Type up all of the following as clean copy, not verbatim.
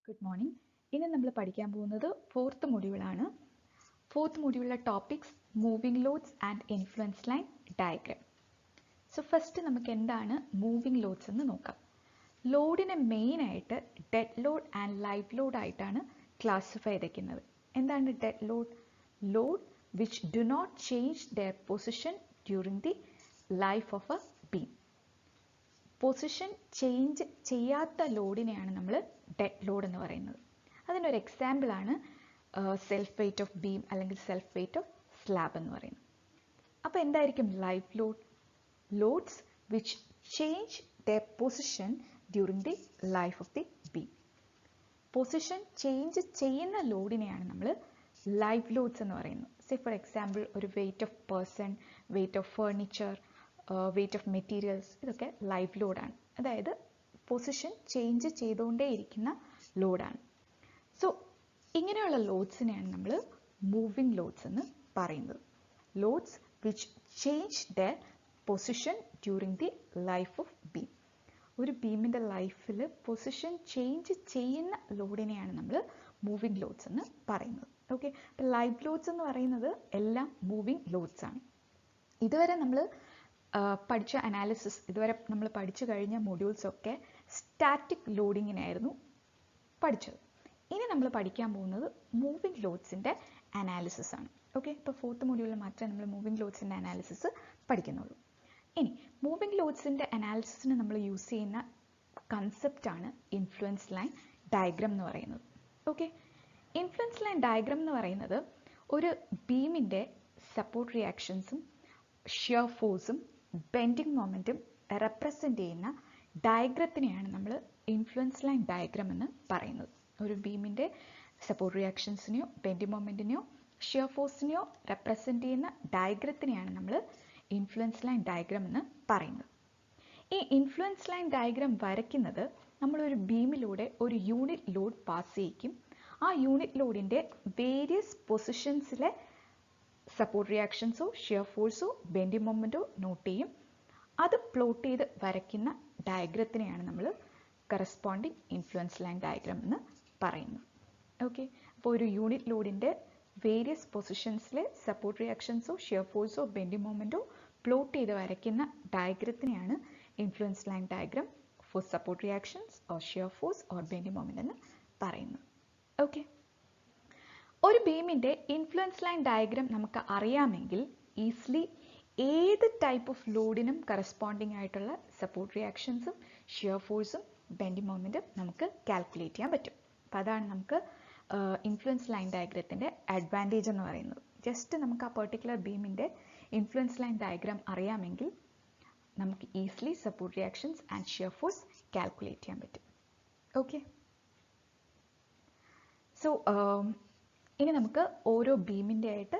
Good morning. ഇനി നമ്മൾ പഠിക്കാൻ പോകുന്നത് ഫോർത്ത് മൊഡ്യൂളാണ്. ഫോർത്ത് മൊഡ്യൂളിലെ topics moving loads and influence line diagram. So first നമുക്ക് എന്താണ് മൂവിംഗ് ലോഡ്സ് എന്ന് നോക്കാം. ലോഡിനെ മെയിനായിട്ട് dead load and live load ആയിട്ടാണ് ക്ലാസിഫൈ ചെയ്തിരിക്കുന്നത്. എന്താണ് dead load? Load which do not change their position during the life of a beam. Position change ചെയ്യാത്ത ലോഡിനെയാണ് നമ്മൾ ഡെഡ് ലോഡ് എന്ന് പറയുന്നത്. അതിനൊരു എക്സാമ്പിളാണ് സെൽഫ് വെയ്റ്റ് ഓഫ് ബീം അല്ലെങ്കിൽ സെൽഫ് വെയ്റ്റ് ഓഫ് സ്ലാബ് എന്ന് പറയുന്നത്. അപ്പോൾ എന്തായിരിക്കും live load? Loads which change their position during the life of the beam. Position change ചെയ്യുന്ന ലോഡിനെയാണ് നമ്മൾ ലൈവ് ലോഡ്സ് എന്ന് പറയുന്നത്. സേ ഫോർ എക്സാമ്പിൾ ഒരു weight of person, weight of furniture, weight of materials, ഇതൊക്കെ ലൈവ് ലോഡാണ്. അതായത് പൊസിഷൻ ചേഞ്ച് ചെയ്തുകൊണ്ടേയിരിക്കുന്ന ലോഡാണ്. സോ ഇങ്ങനെയുള്ള ലോഡ്സിനെയാണ് നമ്മൾ മൂവിംഗ് ലോഡ്സ് എന്ന് പറയുന്നത്. Loads which change their position during the life of beam. ഒരു ബീമിൻ്റെ ലൈഫിൽ പൊസിഷൻ ചേഞ്ച് ചെയ്യുന്ന ലോഡിനെയാണ് നമ്മൾ മൂവിംഗ് ലോഡ്സ് എന്ന് പറയുന്നത്. ഓക്കെ, അപ്പോൾ ലൈവ് ലോഡ്സ് എന്ന് പറയുന്നത് എല്ലാം മൂവിംഗ് ലോഡ്സ് ആണ്. ഇതുവരെ നമ്മൾ പഠിച്ച അനാലിസിസ്, ഇതുവരെ നമ്മൾ പഠിച്ചു കഴിഞ്ഞ മൊഡ്യൂൾസൊക്കെ സ്റ്റാറ്റിക് ലോഡിങ്ങിനായിരുന്നു പഠിച്ചത്. ഇനി നമ്മൾ പഠിക്കാൻ പോകുന്നത് മൂവിംഗ് ലോഡ്സിൻ്റെ അനാലിസിസ് ആണ്. ഓക്കെ, ഇപ്പോൾ ഫോർത്ത് മൊഡ്യൂളിൽ മാത്രമേ നമ്മൾ മൂവിംഗ് ലോഡ്സിൻ്റെ അനാലിസിസ് പഠിക്കുന്നുള്ളൂ. ഇനി മൂവിംഗ് ലോഡ്സിൻ്റെ അനാലിസിസിന് നമ്മൾ യൂസ് ചെയ്യുന്ന കൺസെപ്റ്റാണ് ഇൻഫ്ലുവൻസ് ലൈൻ ഡയഗ്രാം എന്ന് പറയുന്നത്. ഓക്കെ, ഇൻഫ്ലുവൻസ് ലൈൻ ഡയഗ്രാം എന്ന് പറയുന്നത് ഒരു ബീമിൻ്റെ സപ്പോർട്ട് റിയാക്ഷൻസും ഷിയർ ഫോഴ്സും ബെൻഡിങ് മൊമെൻറ്റും റെപ്രസെൻ്റ് ചെയ്യുന്ന ഡയഗ്രത്തിനെയാണ് നമ്മൾ ഇൻഫ്ലുവൻസ് ലൈൻ ഡയഗ്രാം എന്ന് പറയുന്നത്. ഒരു ബീമിൻ്റെ സപ്പോർട്ട് റിയാക്ഷൻസിനെയോ ബെൻഡിങ് മൊമെൻറ്റിനെയോ ഷിയർ ഫോഴ്സിനെയോ റെപ്രസെൻ്റ് ചെയ്യുന്ന ഡയഗ്രത്തിനെയാണ് നമ്മൾ ഇൻഫ്ലുവൻസ് ലൈൻ ഡയഗ്രാം എന്ന് പറയുന്നത്. ഈ ഇൻഫ്ലുവൻസ് ലൈൻ ഡയഗ്രാം വരയ്ക്കുന്നത് നമ്മളൊരു ബീമിലൂടെ ഒരു യൂണിറ്റ് ലോഡ് പാസ് ചെയ്യിക്കും. ആ യൂണിറ്റ് ലോഡിൻ്റെ വേരിയസ് പൊസിഷൻസിലെ സപ്പോർട്ട് റിയാക്ഷൻസോ ഷിയർ ഫോഴ്സോ ബെൻഡിങ് മൊമെൻറ്റോ നോട്ട് ചെയ്യും. അത് പ്ലോട്ട് ചെയ്ത് വരയ്ക്കുന്ന ഡയഗ്രത്തിനെയാണ് നമ്മൾ കറസ്പോണ്ടിങ് ഇൻഫ്ലുവൻസ് ലൈൻ ഡയഗ്രാം എന്ന് പറയുന്നത്. ഓക്കെ, അപ്പോൾ ഒരു യൂണിറ്റ് ലോഡിൻ്റെ വേരിയസ് പൊസിഷൻസിലെ സപ്പോർട്ട് റിയാക്ഷൻസോ ഷിയർ ഫോഴ്സോ ബെൻഡിങ് മൊമെൻറ്റോ പ്ലോട്ട് ചെയ്ത് വരയ്ക്കുന്ന ഡയഗ്രത്തിനെയാണ് influence line diagram for support reactions or shear force or bending moment എന്ന് പറയുന്നത്. ഓക്കെ, ഒരു ബീമിൻ്റെ ഇൻഫ്ലുവൻസ് ലൈൻ ഡയഗ്രാം നമുക്ക് അറിയാമെങ്കിൽ ഈസിലി ഏത് ടൈപ്പ് ഓഫ് ലോഡിനും കറസ്പോണ്ടിങ് ആയിട്ടുള്ള സപ്പോർട്ട് റിയാക്ഷൻസും ഷിയർ ഫോഴ്സും ബെൻഡിങ് മൊമെൻറ്റും നമുക്ക് കാൽക്കുലേറ്റ് ചെയ്യാൻ പറ്റും. അപ്പോൾ അതാണ് നമുക്ക് ഇൻഫ്ലുവൻസ് ലൈൻ ഡയഗ്രത്തിൻ്റെ അഡ്വാൻറ്റേജ് എന്ന് പറയുന്നത്. ജസ്റ്റ് നമുക്ക് ആ പെർട്ടിക്കുലർ ബീമിൻ്റെ ഇൻഫ്ലുവൻസ് ലൈൻ ഡയഗ്രാം അറിയാമെങ്കിൽ നമുക്ക് easily support reactions and shear force calculate ചെയ്യാൻ പറ്റും. ഓക്കെ, സോ ഇനി നമുക്ക് ഓരോ ബീമിൻ്റെ ആയിട്ട്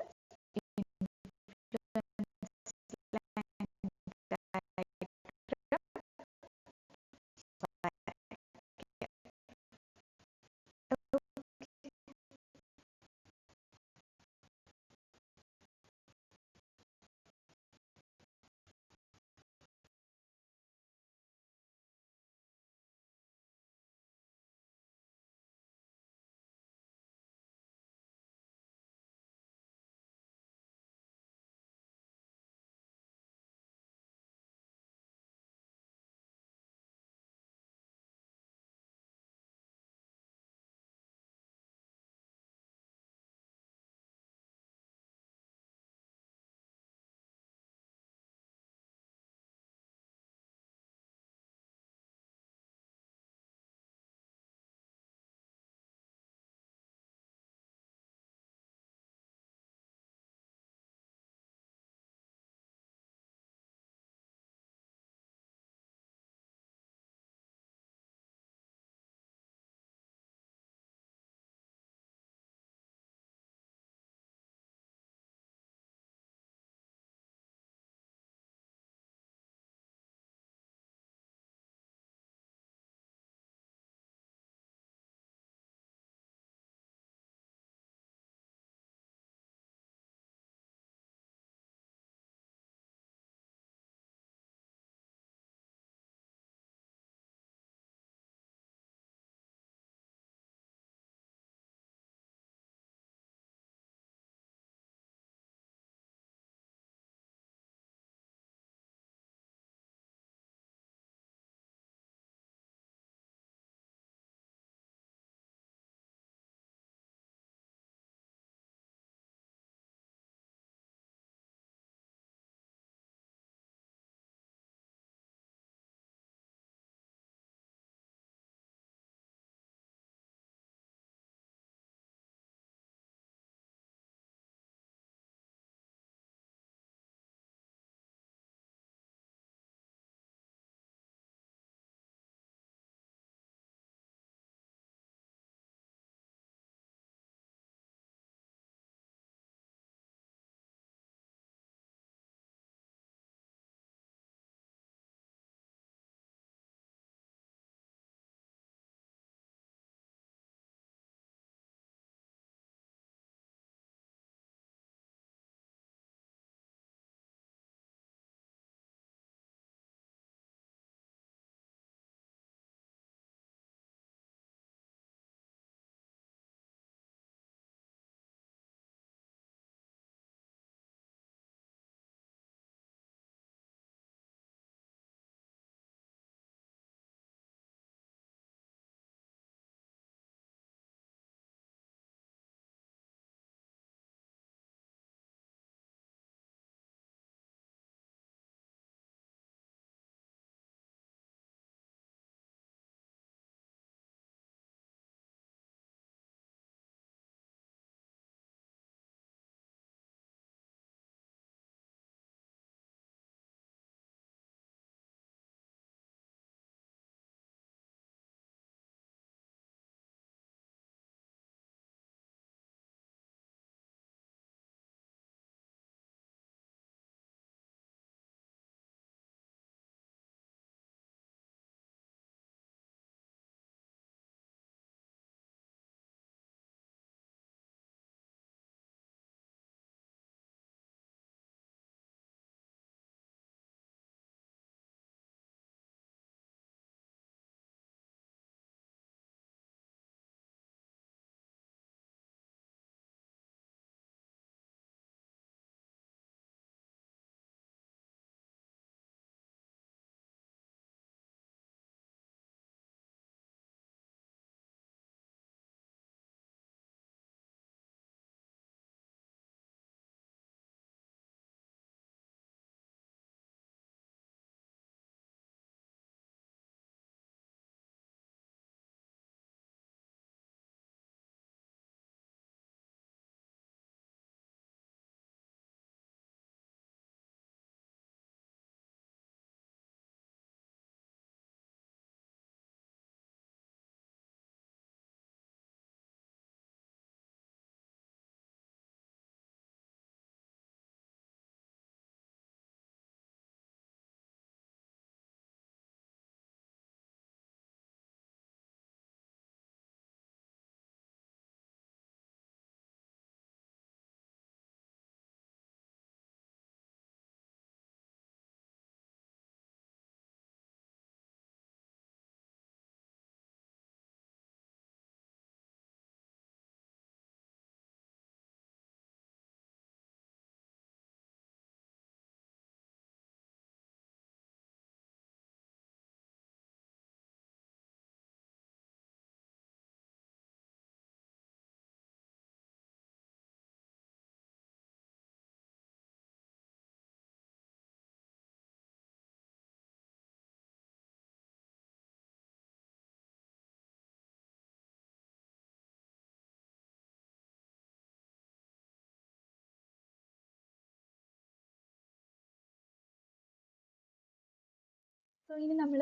സോ ഇനി നമ്മൾ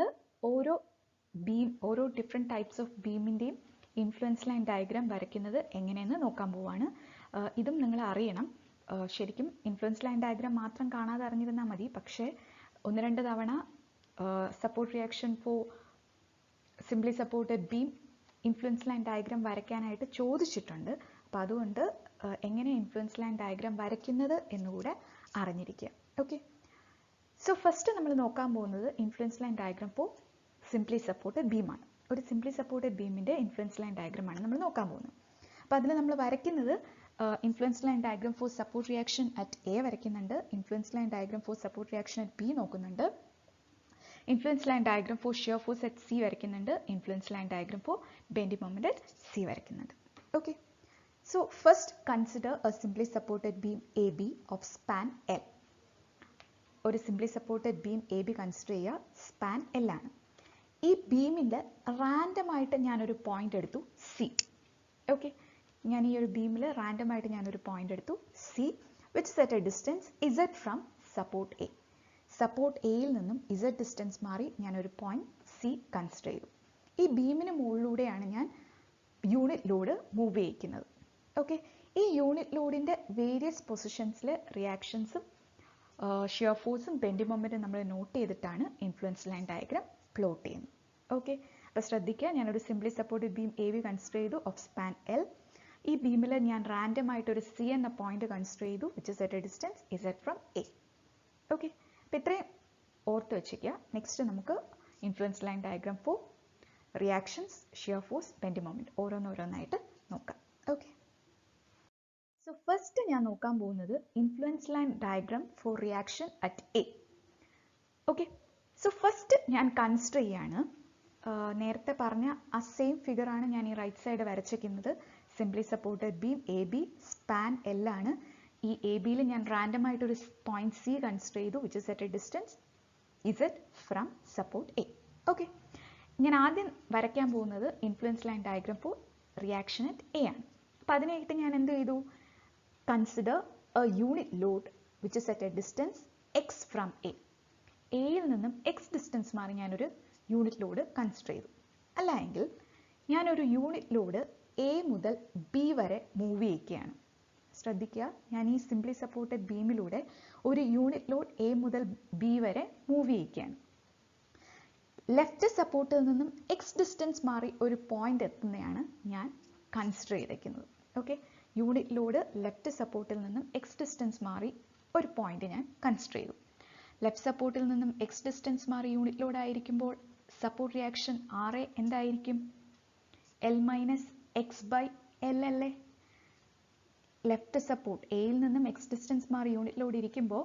ഓരോ ഡിഫറെൻറ്റ് ടൈപ്സ് ഓഫ് ബീമിൻ്റെയും ഇൻഫ്ലുവൻസ് ലൈൻ ഡയഗ്രാം വരയ്ക്കുന്നത് എങ്ങനെയെന്ന് നോക്കാൻ പോവാണ്. ഇതും നിങ്ങൾ അറിയണം. ശരിക്കും ഇൻഫ്ലുവൻസ് ലൈൻ ഡയഗ്രാം മാത്രം കാണാതെ അറിഞ്ഞിരുന്നാൽ മതി. പക്ഷേ 1-2 തവണ support reaction for simply supported beam influence line diagram വരയ്ക്കാനായിട്ട് ചോദിച്ചിട്ടുണ്ട്. അപ്പോൾ അതുകൊണ്ട് എങ്ങനെ ഇൻഫ്ലുവൻസ് ലൈൻ ഡയഗ്രാം വരയ്ക്കുന്നത് എന്നുകൂടെ അറിഞ്ഞിരിക്കുക. ഓക്കെ, സോ ഫസ്റ്റ് നമ്മൾ നോക്കാൻ പോകുന്നത് influence line diagram for simply supported ബീമാണ്. ഒരു സിംപ്ലി സപ്പോർട്ടഡ് ബീമിൻ്റെ ഇൻഫ്ലുവൻസ് ലൈൻ ഡയഗ്രാമാണ് നമ്മൾ നോക്കാൻ പോകുന്നത്. അപ്പോൾ അതിൽ നമ്മൾ വരയ്ക്കുന്നത് influence line diagram for support reaction at A വരയ്ക്കുന്നുണ്ട്, influence line diagram for support reaction at B നോക്കുന്നുണ്ട്, influence line diagram for shear force at C വരയ്ക്കുന്നുണ്ട്, influence line diagram for bending moment at C വരയ്ക്കുന്നുണ്ട്. Okay, so first consider a simply supported beam A B of span L. ഒരു simply supported beam A B consider ചെയ്യുക, span L ആണ്. ഈ ബീമിൻ്റെ റാൻഡമായിട്ട് ഞാനൊരു point എടുത്തു C. Okay, ഞാൻ ഈ ഒരു ബീമിൽ റാൻഡമായിട്ട് ഞാനൊരു പോയിന്റ് എടുത്തു C, which is at a distance Z from support A. Support എയിൽ നിന്നും ഇസഡ് ഡിസ്റ്റൻസ് മാറി ഞാനൊരു പോയിന്റ് സി കൺസിഡർ ചെയ്തു. ഈ ബീമിന് മുകളിലൂടെയാണ് ഞാൻ യൂണിറ്റ് ലോഡ് മൂവ് ചെയ്യിക്കുന്നത്. ഓക്കെ, ഈ യൂണിറ്റ് ലോഡിൻ്റെ വേരിയസ് പൊസിഷൻസിൽ റിയാക്ഷൻസും ഷിയർ ഫോഴ്സും ബെൻഡിങ് മൊമെന്റും നമ്മൾ നോട്ട് ചെയ്തിട്ടാണ് ഇൻഫ്ലുവൻസ് ലൈൻ ഡയഗ്രാം പ്ലോട്ട് ചെയ്യുന്നത്. ഓക്കെ, അപ്പോൾ ശ്രദ്ധിക്കുക, ഞാനൊരു simply supported beam A B consider ചെയ്തു ഓഫ് സ്പാൻ എൽ. ഈ ബീമിൽ ഞാൻ റാൻഡം ആയിട്ട് ഒരു സി എന്ന പോയിന്റ് കൺസിഡർ ചെയ്തു, which is at a distance Z from A. Okay, അപ്പോൾ ഇത്രയും ഓർത്ത് വെച്ചിരിക്കുക. നെക്സ്റ്റ് നമുക്ക് influence line diagram four reactions, shear force, bending moment ഓരോന്നോരോന്നായിട്ട് നോക്കാം. ഓക്കെ, സോ ഫസ്റ്റ് ഞാൻ നോക്കാൻ പോകുന്നത് influence line diagram for reaction at A. Okay, so first ഞാൻ കൺസിഡർ ചെയ്യാണ്, നേരത്തെ പറഞ്ഞ ആ സെയിം ഫിഗർ ആണ് ഞാൻ ഈ റൈറ്റ് സൈഡ് വരച്ചിരിക്കുന്നത്. Simply supported beam A B span L ആണ്. ഈ എ ബിയിൽ ഞാൻ റാൻഡം ആയിട്ടൊരു പോയിന്റ് സി കൺസിഡർ ചെയ്തു, which is at a distance Z from support A. Okay, ഞാൻ ആദ്യം വരയ്ക്കാൻ പോകുന്നത് influence line diagram for reaction at A ആണ്. അപ്പം അതിനായിട്ട് ഞാൻ എന്ത് ചെയ്തു, consider A unit load which is at a distance X from A. എയിൽ നിന്നും എക്സ് ഡിസ്റ്റൻസ് മാറി ഞാനൊരു യൂണിറ്റ് ലോഡ് കൺസിഡർ ചെയ്തു. അല്ല എങ്കിൽ ഞാനൊരു യൂണിറ്റ് ലോഡ് എ മുതൽ ബി വരെ മൂവ് ചെയ്യിക്കുകയാണ്. ശ്രദ്ധിക്കുക, ഞാൻ ഈ സിംപ്ലി സപ്പോർട്ടഡ് ബീമിലൂടെ ഒരു യൂണിറ്റ് ലോഡ് എ മുതൽ ബി വരെ മൂവ് ചെയ്യിക്കുകയാണ്. ലെഫ്റ്റ് സപ്പോർട്ടിൽ നിന്നും എക്സ് ഡിസ്റ്റൻസ് മാറി ഒരു പോയിന്റ് എത്തുന്നതാണ് ഞാൻ കൺസിഡർ ചെയ്തേക്കുന്നത്. ഓക്കെ, യൂണിറ്റ് ലോഡ് ലെഫ്റ്റ് സപ്പോർട്ടിൽ നിന്നും എക്സ് ഡിസ്റ്റൻസ് മാറി ഒരു പോയിന്റ് ഞാൻ കൺസിഡർ ചെയ്തു. ലെഫ്റ്റ് സപ്പോർട്ടിൽ നിന്നും എക്സ് ഡിസ്റ്റൻസ് മാറി യൂണിറ്റ് ലോഡ് ആയിരിക്കുമ്പോൾ സപ്പോർട്ട് റിയാക്ഷൻ ആർ എ എന്തായിരിക്കും, L minus X by L അല്ലേ. ലെഫ്റ്റ് സപ്പോർട്ട് എയിൽ നിന്നും എക്സ് ഡിസ്റ്റൻസ് മാറി യൂണിറ്റ് ലോഡ് ഇരിക്കുമ്പോൾ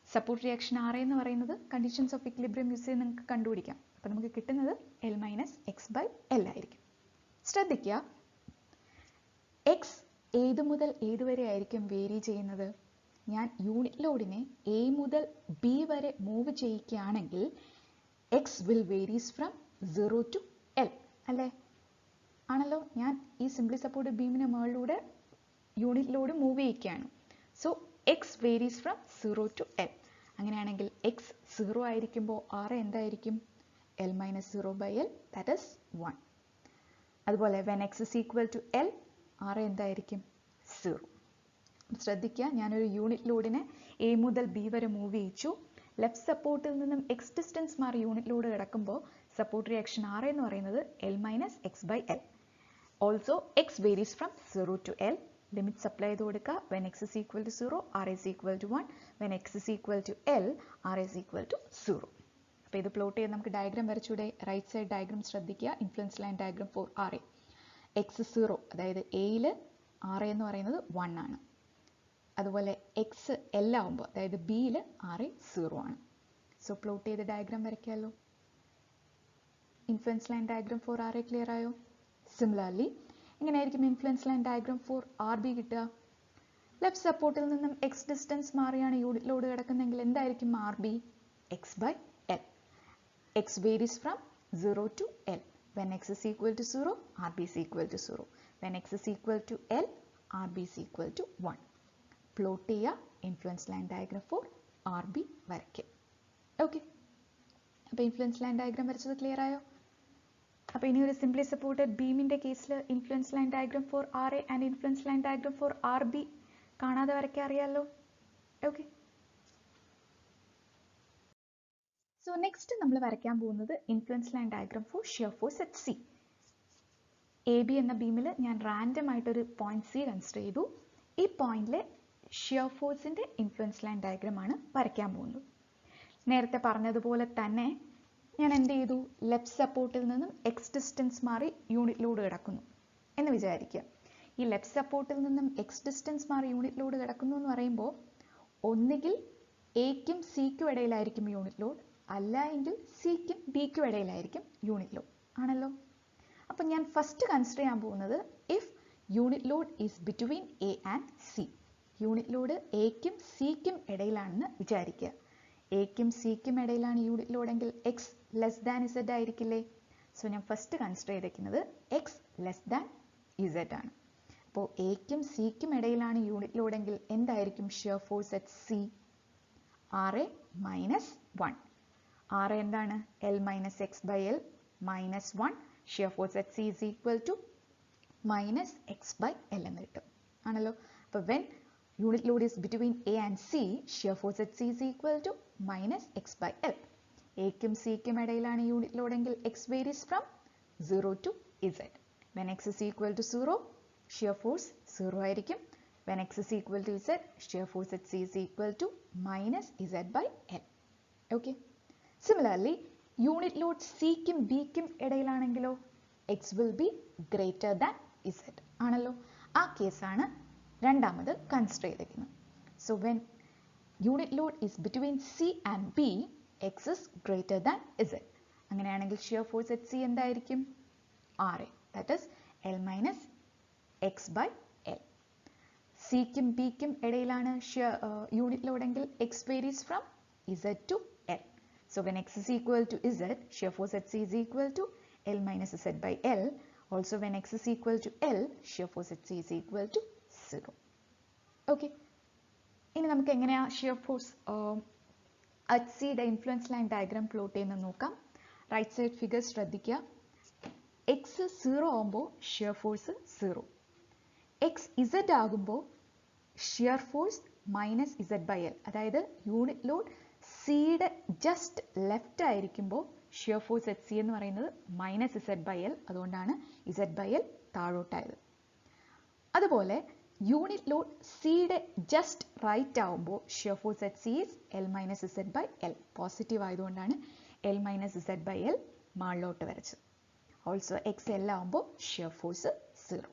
സപ്പോർട്ട് റിയാക്ഷൻ ആർ എ എന്ന് പറയുന്നത് കണ്ടീഷൻസ് ഓഫ് ഇക്വിലിബ്രിയം യൂസ് ചെയ്ത് നിങ്ങൾക്ക് കണ്ടുപിടിക്കാം. അപ്പോൾ നമുക്ക് കിട്ടുന്നത് L minus X by L ആയിരിക്കും. ശ്രദ്ധിക്കുക, എക്സ് ഏത് മുതൽ ഏതുവരെ ആയിരിക്കും വേരി ചെയ്യുന്നത്. ഞാൻ യൂണിറ്റ് ലോഡിനെ എ മുതൽ ബി വരെ മൂവ് ചെയ്യിക്കുകയാണെങ്കിൽ X will varies from 0 to L അല്ലേ. ആണല്ലോ, ഞാൻ ഈ സിംപ്ലി സപ്പോർട്ടഡ് ബീമിന് മുകളിലൂടെ യൂണിറ്റ് ലോഡ് മൂവ് ചെയ്യിക്കുകയാണ്. So X varies from 0 to L. അങ്ങനെയാണെങ്കിൽ എക്സ് 0 ആയിരിക്കുമ്പോൾ ആർ എന്തായിരിക്കും, L minus 0 by L, that is 1. അതുപോലെ when X is equal to L, R എന്തായിരിക്കും 0. ശ്രദ്ധിക്കുക, ഞാനൊരു യൂണിറ്റ് ലോഡിനെ എ മുതൽ ബി വരെ മൂവ് ചെയ്യിച്ചു. ലെഫ്റ്റ് സപ്പോർട്ടിൽ നിന്നും എക്സ് ഡിസ്റ്റൻസ് മാറി യൂണിറ്റ് ലോഡ് കിടക്കുമ്പോൾ സപ്പോർട്ട് റിയാക്ഷൻ ആർ എന്ന് പറയുന്നത് L minus X by L. Also x varies from 0 to L. Limits apply ചെയ്ത് കൊടുക്കുക. When X is equal to 0, R is equal to 1. When X is equal to L, R is equal to 0. അപ്പോൾ ഇത് plot ചെയ്ത് നമുക്ക് diagram വരച്ചൂടെ. Right side diagram ശ്രദ്ധിക്കുക, influence line diagram for R A. X 0, അതായത് എയിൽ R A എന്ന് പറയുന്നത് 1 ആണ്. അതുപോലെ എക്സ് എൽ ആവുമ്പോൾ, അതായത് ബിയിൽ ആർ എ 0 ആണ്. സോ പ്ലോട്ട് ചെയ്ത് ഡയഗ്രാം വരയ്ക്കാമല്ലോ. Influence line diagram for R A clear ആയോ? സിമിലർലി എങ്ങനെയായിരിക്കും influence line diagram for R B കിട്ടുക? ലെഫ്റ്റ് സപ്പോർട്ടിൽ നിന്നും എക്സ് ഡിസ്റ്റൻസ് മാറിയാണ് യൂണിറ്റ് ലോഡ് കിടക്കുന്നതെങ്കിൽ എന്തായിരിക്കും R B, X by L. X varies from 0 to L. When X is equal to 0, R B is equal to 0. When X is equal to L, R B is equal to 1. Plot ചെയ്യുക, influence line diagram for R B വരയ്ക്കുക. Okay, അപ്പോൾ influence line diagram വരച്ചത് clear ആയോ? അപ്പോൾ ഇനി ഒരു simply supported ബീമിൻ്റെ കേസിൽ influence line diagram for R A and influence line diagram for R B കാണാതെ വരയ്ക്കാൻ അറിയാമല്ലോ. ഓക്കെ, സോ നെക്സ്റ്റ് നമ്മൾ വരയ്ക്കാൻ പോകുന്നത് influence line diagram for shear force at C. A B എന്ന ബീമിൽ ഞാൻ റാൻഡം ആയിട്ടൊരു പോയിന്റ് സി കൺസിഡർ ചെയ്തു. ഈ പോയിന്റിലെ ഷിയർ ഫോഴ്സിൻ്റെ ഇൻഫ്ലുവൻസ് ലൈൻ ഡയഗ്രാമാണ് വരയ്ക്കാൻ പോകുന്നത്. നേരത്തെ പറഞ്ഞതുപോലെ തന്നെ ഞാൻ എന്ത് ചെയ്തു, ലെഫ്റ്റ് സപ്പോർട്ടിൽ നിന്നും എക്സ് ഡിസ്റ്റൻസ് മാറി യൂണിറ്റ് ലോഡ് കിടക്കുന്നു എന്ന് വിചാരിക്കുക. ഈ ലെഫ്റ്റ് സപ്പോർട്ടിൽ നിന്നും എക്സ് ഡിസ്റ്റൻസ് മാറി യൂണിറ്റ് ലോഡ് കിടക്കുന്നു എന്ന് പറയുമ്പോൾ ഒന്നുകിൽ എക്കും സിക്കും ഇടയിലായിരിക്കും യൂണിറ്റ് ലോഡ്, അല്ല എങ്കിൽ സിക്കും ബിക്കും ഇടയിലായിരിക്കും യൂണിറ്റ് ലോഡ് ആണല്ലോ. അപ്പം ഞാൻ ഫസ്റ്റ് കൺസിഡർ ചെയ്യാൻ പോകുന്നത് if unit load is between A and C. Unit load എക്കും സിക്കും ഇടയിലാണെന്ന് വിചാരിക്കുക. എക്കും സിക്കും ഇടയിലാണ് യൂണിറ്റ് ലോഡ് എങ്കിൽ എക്സ് ലെസ് ദാൻ ഇസഡ് ആയിരിക്കില്ലേ. സോ ഞാൻ ഫസ്റ്റ് കൺസിഡർ ചെയ്തിരിക്കുന്നത് എക്സ് ലെസ് ദാൻ ഇസഡ് ആണ്. അപ്പോൾ എക്കും സിക്കും ഇടയിലാണ് യൂണിറ്റ് ലോഡ് എങ്കിൽ എന്തായിരിക്കും shear force at C? R A minus 1. R A എന്താണ്? L minus X by L minus 1. Shear force at C is equal to minus X by L എന്ന് കിട്ടും ആണല്ലോ. അപ്പോൾ when unit load is between A and C, shear force at C is equal to minus x by L. Aക്കും Cക്കും ഇടയിലാണ് unit load എങ്കിൽ x varies from 0 to Z. When x is equal to 0, shear force 0 ആയിരിക്കും. When x is equal to Z, shear force at C is equal to minus Z by L. Okay. Similarly, unit load Cക്കും Bക്കും ഇടയിലാണെങ്കിലോ x will be greater than Z ആണല്ലോ. ആ കേസാണ് രണ്ടാമത് consider ചെയ്തിരിക്കുന്നത്. So when unit load is between C and B, X is greater than Z. അങ്ങനെയാണെങ്കിൽ shear force at C എന്തായിരിക്കും? R A, that is L minus X by L. സിക്കും ബിക്കും ഇടയിലാണ് യൂണിറ്റ് ലോഡ് എങ്കിൽ X varies from Z to L. So when X is equal to Z, shear force at C is equal to L minus Z by L. Also when x is equal to L, shear force at C is equal to 0. Okay. ഇനി നമുക്ക് എങ്ങനെയാ shear force at സിയുടെ influence line diagram plot ചെയ്യുന്നത് നോക്കാം. Right side figure ശ്രദ്ധിക്കുക. X 0 ആകുമ്പോൾ shear force 0. X z ആകുമ്പോൾ shear force minus Z by L. അതായത് യൂണിറ്റ് ലോഡ് സിയുടെ ജസ്റ്റ് ലെഫ്റ്റ് ആയിരിക്കുമ്പോൾ ഷിയർ ഫോഴ്സ് അറ്റ് സി എന്ന് പറയുന്നത് മൈനസ് ഇസഡ് ബൈ എൽ. അതുകൊണ്ടാണ് ഇസഡ് ബൈ എൽ താഴോട്ടായത്. അതുപോലെ യൂണിറ്റ് ലോഡ് സിയുടെ ജസ്റ്റ് റൈറ്റ് ആവുമ്പോൾ shear force at C is L minus Z by L. Positive ആയതുകൊണ്ടാണ് L minus Z by L മാളിലോട്ട് വരച്ചത്. ഓൾസോ എക്സ് എൽ ആവുമ്പോൾ shear force 0.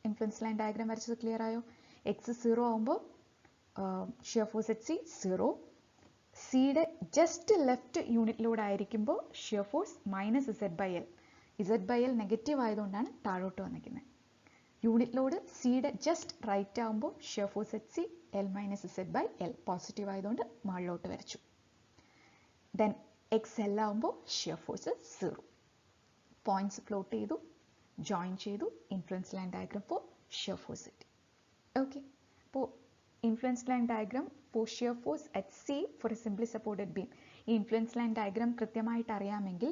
Influence line diagram വരച്ചത് clear ആയോ? എക്സ് 0 ആവുമ്പോൾ ഷിയർ ഫോഴ്സ് അറ്റ് സി 0. സിയുടെ just left unit load ആയിരിക്കുമ്പോൾ shear force minus Z by L. Z by L negative ആയതുകൊണ്ടാണ് താഴോട്ട് വന്നിരിക്കുന്നത്. യൂണിറ്റ് ലോഡ് സിയുടെ ജസ്റ്റ് റൈറ്റ് ആകുമ്പോൾ shear force at C L minus Z by L. Positive ആയതുകൊണ്ട് മുകളിലോട്ട് വരച്ചു. ദെൻ എക്സ് എൽ ആകുമ്പോൾ ഷിയർ ഫോഴ്സ് 0. പോയിന്റ്സ് പ്ലോട്ട് ചെയ്തു, ജോയിൻ ചെയ്തു. Influence line diagram for shear force at. Okay, അപ്പോൾ influence line diagram for shear force at C for a simply supported beam. ഈ influence line diagram കൃത്യമായിട്ട് അറിയാമെങ്കിൽ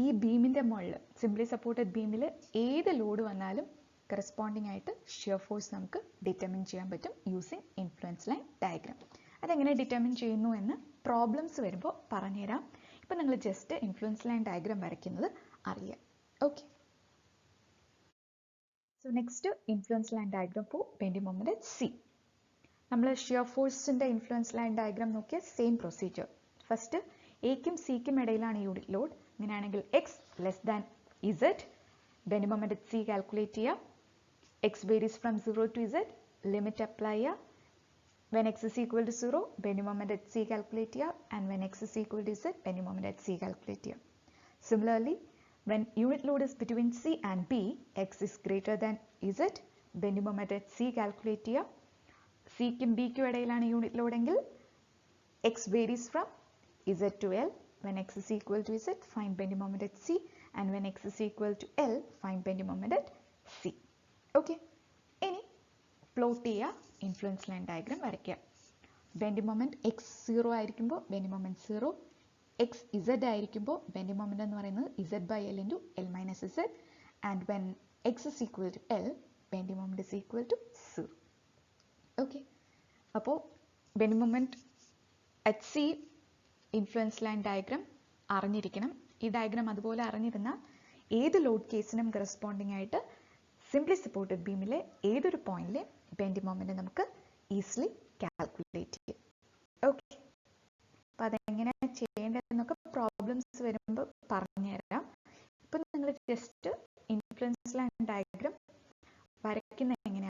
ഈ ബീമിൻ്റെ മുകളിൽ simply supported ബീമിൽ ഏത് load വന്നാലും കറസ്പോണ്ടിങ് ആയിട്ട് ഷിയർ ഫോഴ്സ് നമുക്ക് ഡിറ്റർമിൻ ചെയ്യാൻ പറ്റും യൂസിങ് ഇൻഫ്ലുവൻസ് ലൈൻ ഡയഗ്രാം. അതെങ്ങനെ ഡിറ്റർമിൻ ചെയ്യുന്നു എന്ന് പ്രോബ്ലംസ് വരുമ്പോൾ പറഞ്ഞുതരാം. ഇപ്പം നിങ്ങൾ ജസ്റ്റ് ഇൻഫ്ലുവൻസ് ലൈൻ ഡയഗ്രാം വരയ്ക്കുന്നത് അറിയാം. Okay, so next influence line diagram for bending moment at C. നമ്മൾ ഷിയർ ഫോഴ്സിൻ്റെ ഇൻഫ്ലുവൻസ് ലൈൻ ഡയഗ്രാം നോക്കിയ സെയിം പ്രൊസീജിയർ. ഫസ്റ്റ് എക്കും സിക്കും ഇടയിലാണ് യൂണിറ്റ് ലോഡ്. അങ്ങനെയാണെങ്കിൽ X less than Z. Bending moment at C calculate ചെയ്യുക. X varies from 0 to Z. Limit apply ചെയ്യുക. When X is equal to 0, bending moment at C calculate ചെയ്യുക. And when X is equal to Z, bending moment at C calculate ചെയ്യുക. Similarly when unit load is between C and B, x is greater than Z, bending moment at C calculate ചെയ്യുക. സിക്കും ബിക്കും ഇടയിലാണ് unit load എങ്കിൽ x varies from Z to L. When x is equal to Z, find bending moment at C, and when x is equal to L, find bending moment at C. Okay, ഇനി plot ചെയ്യുക, influence line diagram വരയ്ക്കുക. Bending moment x 0 ആയിരിക്കുമ്പോൾ bending moment 0, X Z ആയിരിക്കുമ്പോൾ bending moment എന്ന് പറയുന്നത് Z by L into L minus Z, and when X is equal to L bending moment is equal to 0. Okay, അപ്പോൾ bending moment at C influence line diagram അറിഞ്ഞിരിക്കണം. ഈ diagram അതുപോലെ അറിഞ്ഞിരുന്നാൽ ഏത് load കേസിനും corresponding ആയിട്ട് സിംപ്ലി സപ്പോർട്ടഡ് ബീമിലെ ഏതൊരു പോയിന്റിലെ ബെൻഡിങ് മൊമെന്റ് നമുക്ക് ഈസിലി കാൽക്കുലേറ്റ് ചെയ്യാം. ഓക്കെ, അപ്പോൾ അതെങ്ങനെയാണ് ചെയ്യേണ്ടതെന്നൊക്കെ പ്രോബ്ലംസ് വരുമ്പോൾ പറഞ്ഞുതരാം. ഇപ്പം നിങ്ങൾ ജസ്റ്റ് ഇൻഫ്ലുവൻസ് ലൈൻ ഡയഗ്രാം വരയ്ക്കുന്ന എങ്ങനെയാണെന്ന്